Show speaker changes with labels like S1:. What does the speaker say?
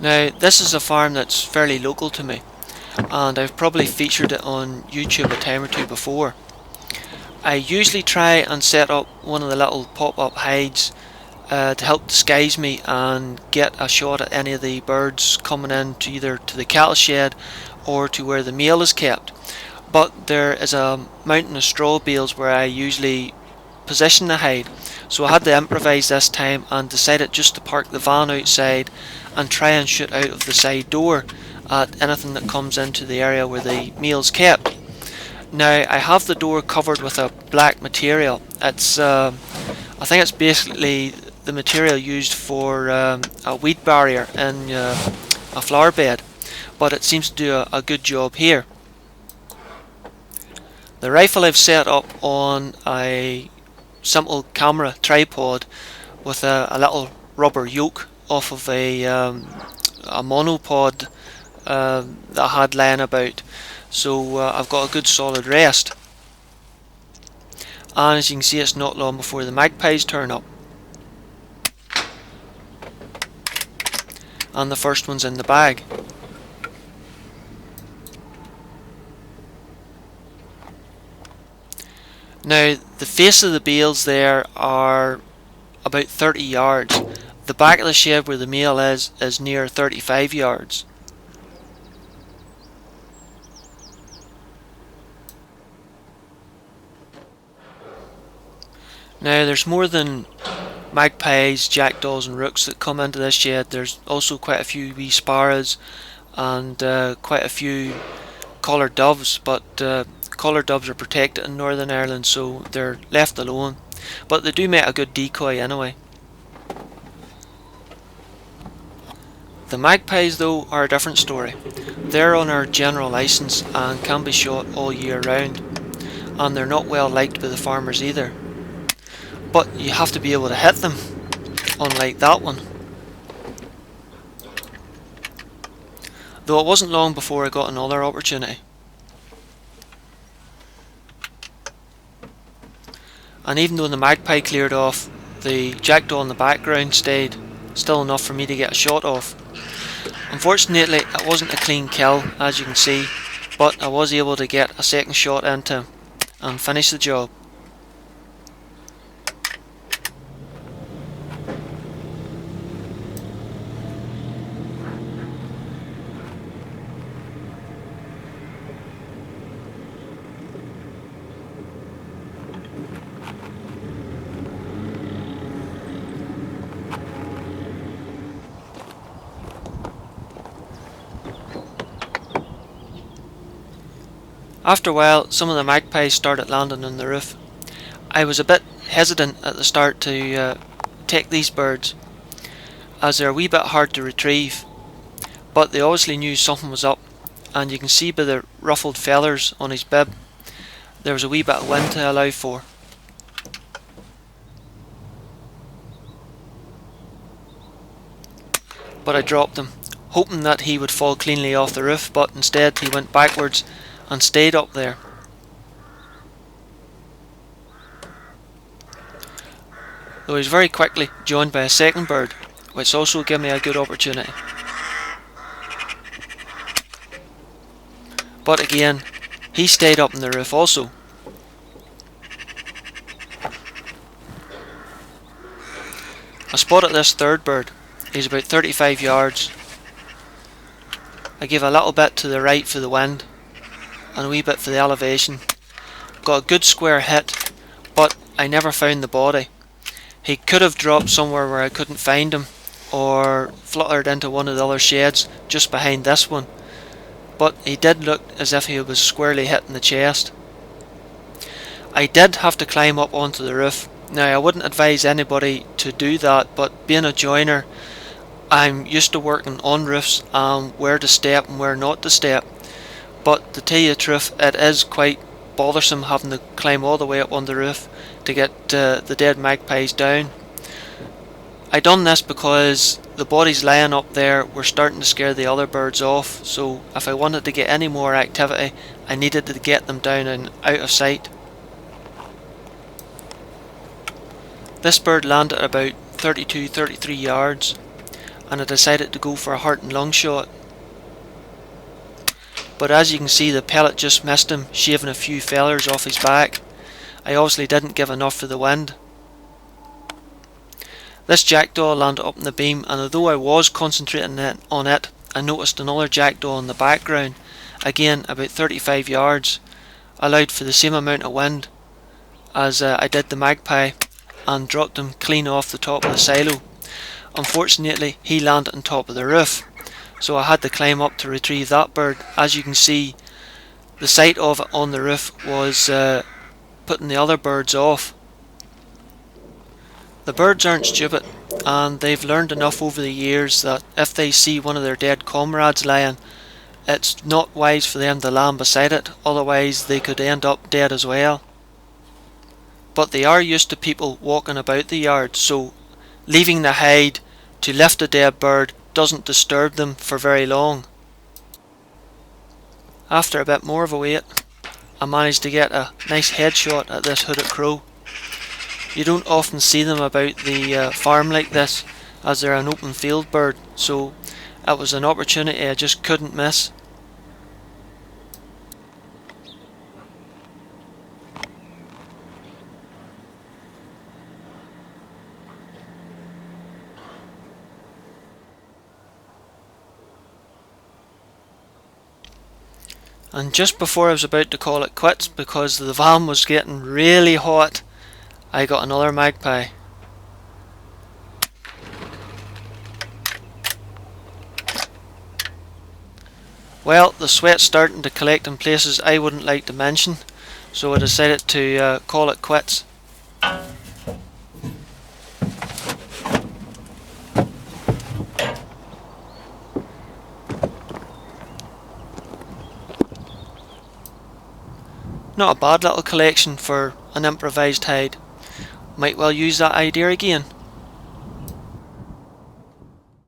S1: Now this is a farm that's fairly local to me, and I've probably featured it on YouTube a time or two before. I usually try and set up one of the little pop-up hides to help disguise me and get a shot at any of the birds coming in to either to the cattle shed or to where the mail is kept. But there is a mountain of straw bales where I usually position the hide, so I had to improvise this time and decided just to park the van outside and try and shoot out of the side door at anything that comes into the area where the meal's kept. Now I have the door covered with a black material. It's I think it's basically the material used for a weed barrier in a flower bed, but it seems to do a good job here. The rifle I've set up on a simple camera tripod with a little rubber yoke off of a monopod that I had lying about, so I've got a good solid rest. And as you can see, it's not long before the magpies turn up, and the first one's in the bag. Now the face of the bales there are about 30 yards. The back of the shed where the male is near 35 yards. Now there's more than magpies, jackdaws and rooks that come into this shed. There's also quite a few wee sparrows and quite a few collared doves, but collared doves are protected in Northern Ireland, so they're left alone, but they do make a good decoy anyway. The magpies though are a different story. They're on our general licence and can be shot all year round, and they're not well liked by the farmers either. But you have to be able to hit them, unlike that one. Though it wasn't long before I got another opportunity. And even though the magpie cleared off, the jackdaw in the background stayed, still enough for me to get a shot off. Unfortunately it wasn't a clean kill, as you can see, but I was able to get a second shot into him and finish the job. After a while, some of the magpies started landing on the roof. I was a bit hesitant at the start to take these birds, as they're a wee bit hard to retrieve, but they obviously knew something was up, and you can see by the ruffled feathers on his bib there was a wee bit of wind to allow for. But I dropped him, hoping that he would fall cleanly off the roof, but instead he went backwards and stayed up there. Though he was very quickly joined by a second bird, which also gave me a good opportunity. But again, he stayed up on the roof also. I spotted this third bird. He's about 35 yards. I gave a little bit to the right for the wind and a wee bit for the elevation. Got a good square hit, but I never found the body. He could have dropped somewhere where I couldn't find him, or fluttered into one of the other sheds just behind this one, but he did look as if he was squarely hit in the chest. I did have to climb up onto the roof. Now I wouldn't advise anybody to do that, but being a joiner, I'm used to working on roofs and where to step and where not to step. But to tell you the truth, it is quite bothersome having to climb all the way up on the roof to get the dead magpies down. I done this because the bodies lying up there were starting to scare the other birds off, so if I wanted to get any more activity I needed to get them down and out of sight. This bird landed at about 32-33 yards, and I decided to go for a heart and lung shot. But as you can see, the pellet just missed him, shaving a few feathers off his back. I obviously didn't give enough for the wind. This jackdaw landed up in the beam, and although I was concentrating on it, I noticed another jackdaw in the background, again about 35 yards. I allowed for the same amount of wind as I did the magpie, and dropped him clean off the top of the silo. Unfortunately, he landed on top of the roof, so I had to climb up to retrieve that bird. As you can see, the sight of it on the roof was putting the other birds off. The birds aren't stupid, and they've learned enough over the years that if they see one of their dead comrades lying, it's not wise for them to land beside it, otherwise they could end up dead as well. But they are used to people walking about the yard, so leaving the hide to lift a dead bird doesn't disturb them for very long. After a bit more of a wait, I managed to get a nice headshot at this hooded crow. You don't often see them about the farm like this, as they're an open field bird, so it was an opportunity I just couldn't miss. And just before I was about to call it quits because the van was getting really hot, I got another magpie. Well, the sweat's starting to collect in places I wouldn't like to mention, so I decided to call it quits. Not a bad little collection for an improvised hide. Might well use that idea again.